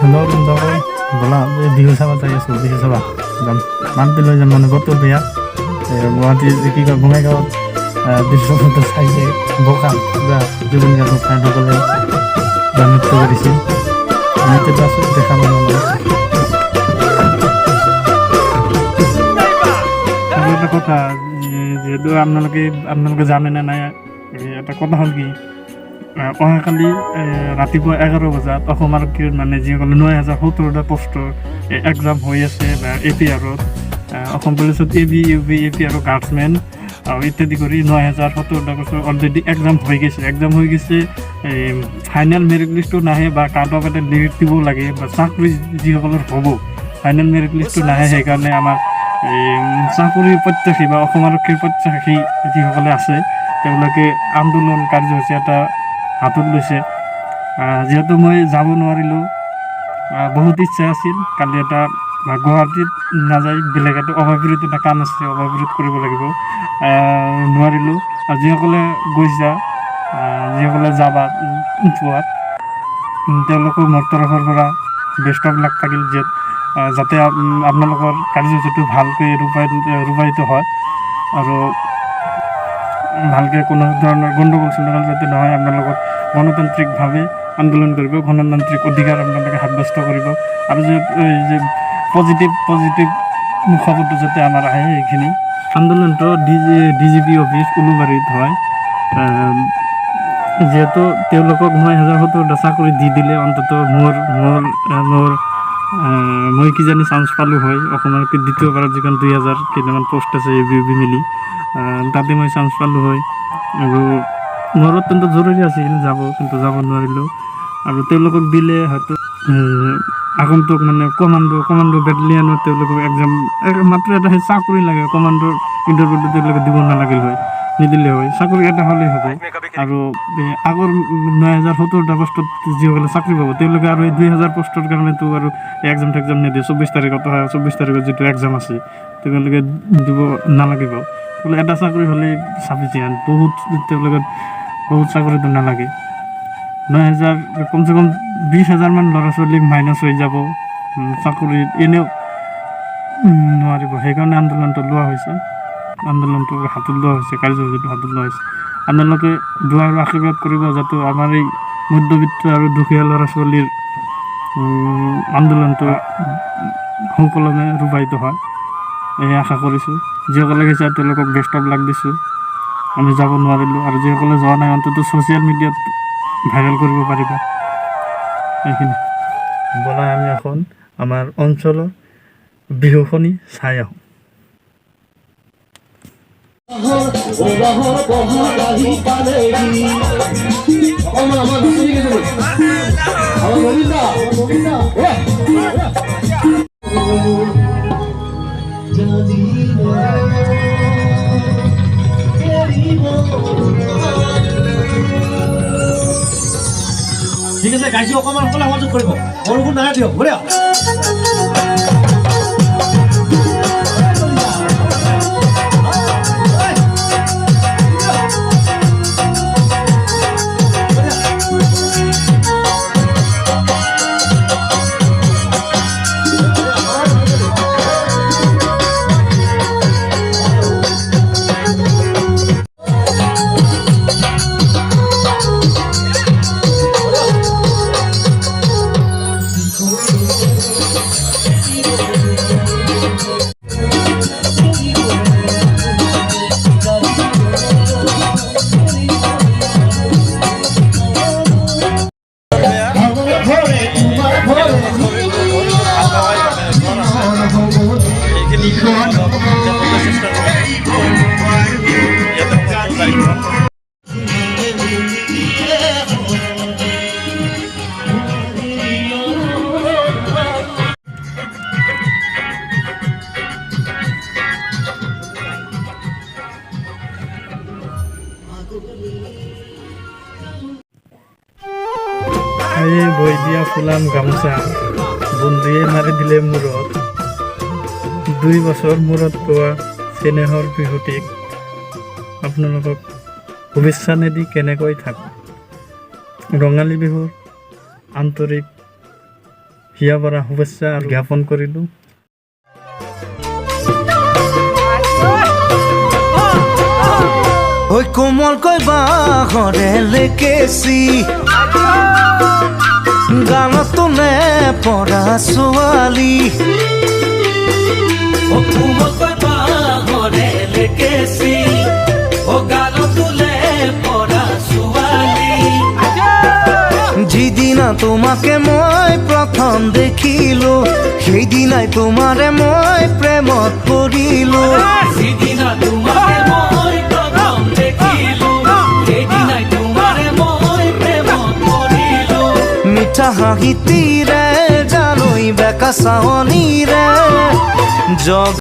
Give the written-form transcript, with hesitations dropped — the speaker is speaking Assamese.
হেল্ল' বন্ধুসকল, ব'লা বিহু চাব যাই আছোঁ। বিহু চাব যাম, মান্তি লৈ যাম। মানে বতৰ বেয়া। গুৱাহাটীৰ কি কয় বঙাইগাঁৱত দৃশ্যপটত চাইছে বোকা জুবিন গাৰ্গৰ ফ্ৰেণ্ডসকলে নৃত্য কৰিছিল। নৃত্যটো আছোঁ দেখা পাব আৰু এটা কথা, যিহেতু আপোনালোকে জানে নে নাই, এটা কথা হ'ল কি, অহাকালি ৰাতিপুৱা 11 বজাত অসম আৰক্ষীৰ মানে যিসকলে 9070টা পোষ্টৰ এক্সাম হৈ আছে বা APR-ত, অসম পুলিচত AB, UB, APR আৰু গাৰ্ডছমেন আৰু ইত্যাদি কৰি 9070টা পোষ্টৰ অলৰেডি এক্সাম হৈ গৈছে। ফাইনেল মেৰিট লিষ্টটো নাহে বা কাট অফ এটা লিষ্ট দিব লাগে বা চাকৰি যিসকলৰ হ'ব ফাইনেল মেৰিট লিষ্টটো নাহে। সেইকাৰণে আমাৰ চাকৰিৰ প্ৰত্যাশী বা অসম আৰক্ষীৰ প্ৰত্যাশী যিসকলে আছে তেওঁলোকে আন্দোলন কাৰ্যসূচী এটা হাতত লৈছে। যিহেতু মই যাব নোৱাৰিলোঁ, বহুত ইচ্ছা আছিল কালি এটা গুৱাহাটীত নাযায় বেলেগ এটা অভাৱপীড়িত এটা কাম আছে, অভাৱপীড়িত কৰিব লাগিব, নোৱাৰিলোঁ। আৰু যিসকলে গৈছা, যিসকলে যাবা পোৱাত, তেওঁলোকৰ মোৰ তৰফৰ পৰা বেষ্ট অফ লাক থাকিল, যাতে আপোনালোকৰ কাৰ্যসূচীটো ভালকৈ ৰূপায়িত হয় আৰু ভালকৈ কোনো ধৰণৰ গণ্ডগোল চণ্ডগোল যাতে নহয়। আপোনালোকক গণতান্ত্ৰিকভাৱে আন্দোলন কৰিব, গণতান্ত্ৰিক অধিকাৰ আপোনালোকে সাব্যস্ত কৰিব আৰু যে পজিটিভ খবৰটো যাতে আমাৰ আহে। সেইখিনি আন্দোলনটো DGP অফিচ উলুবাৰীত হয়। যিহেতু তেওঁলোকক 9070টা চাকৰি দি দিলে অন্তত মই কিজানি চান্স পালোঁ হয়। অসমৰ দ্বিতীয়বাৰত যিখন 2000 কেইটামান পোষ্ট আছে ABUB মিলি, তাতে মই চান্স পালোঁ হয় আৰু মোৰ অত্যন্ত জৰুৰী আছিল কিন্তু যাব নোৱাৰিলোঁ। আৰু তেওঁলোকক দিলে হয়তো আগন্তুক মানে কমাণ্ডো বেটেলিয়ানত তেওঁলোকক এক্সাম মাত্ৰ এটা সেই চাকৰি লাগে, কমাণ্ডোৰ ইণ্টাৰভিউটো তেওঁলোকে দিব নালাগিল হয়, নিদিলে হয়। চাকৰি এটা হ'লেই হ'ব। আৰু আগৰ 9070টা পোষ্টত যিসকলে চাকৰি পাব তেওঁলোকে আৰু এই 2000 পোষ্টৰ কাৰণেতো আৰু এক্সাম নিদিয়ে। 24 তাৰিখত যিটো এক্সাম আছে তেওঁলোকে দিব নালাগিব। বোলে এটা চাকৰি হ'লেই চাফিচিয়েণ্ট, তেওঁলোকে বহুত চাকৰিটো নালাগে। 9000 কমচে কম 20,000 মান ল'ৰা ছোৱালীক মাইনাছ হৈ যাব চাকৰিত, এনেও নোৱাৰিব। সেইকাৰণে আন্দোলনটো হাতত লোৱা হৈছে, কাৰ্যসূচীটো হাতত লোৱা হৈছে। আপোনালোকে দোৱা আৰু আশীৰ্বাদ কৰিব যাতে আমাৰ এই মধ্যবিত্ত আৰু দুখীয়া ল'ৰা ছোৱালীৰ আন্দোলনটো সুকলমে ৰূপায়িত হয়, এই আশা কৰিছোঁ। যিসকলে গৈছে তেওঁলোকক বেষ্ট অফ লাক দিছোঁ। আমি যাব নোৱাৰিলোঁ আৰু যিসকলে যোৱা নাই অন্তত ছ'চিয়েল মিডিয়াত ভাইৰেল কৰিব পাৰিবা। এইখিনি বলাই আমি এখন আমাৰ অঞ্চলৰ বিহুখনি চাই আহোঁ। ঠিক আছে, গাইছোঁ অকণমান সকলে সহযোগ কৰিব। বৰষুণ নাহে দিয়ক, বঢ়িয়া। বৈ দিয়া ফুলাম গামোচা বন্ধুৱে মাৰি দিলে মূৰত। 2 বছৰ মূৰত পোৱা চেনেহৰ বিহুটিক আপোনালোকক শুভেচ্ছা নিদি কেনেকৈ থাকোঁ। ৰঙালী বিহুৰ আন্তৰিক হিয়া পৰা শুভেচ্ছা জ্ঞাপন কৰিলোঁ। ঐ কোমলকৈ বাঁহৰে লেকেচি গানত তোলে পৰা ছোৱালী কোমলকৈ বাঁহৰে লেকেচি গানত তোলে পৰা ছোৱালী যিদিনা তোমাকে মই প্ৰথম দেখিলো সেইদিনাই তোমাৰে মই প্ৰেমত পৰিলো যিদিনা তোমাকে মই প্ৰথম দেখিলো সেইদিনাই তোমাৰে মই প্ৰেমত পৰিলো মিঠা হাঁহিতিৰে জানৈ বেকা চাৱনীৰে জগ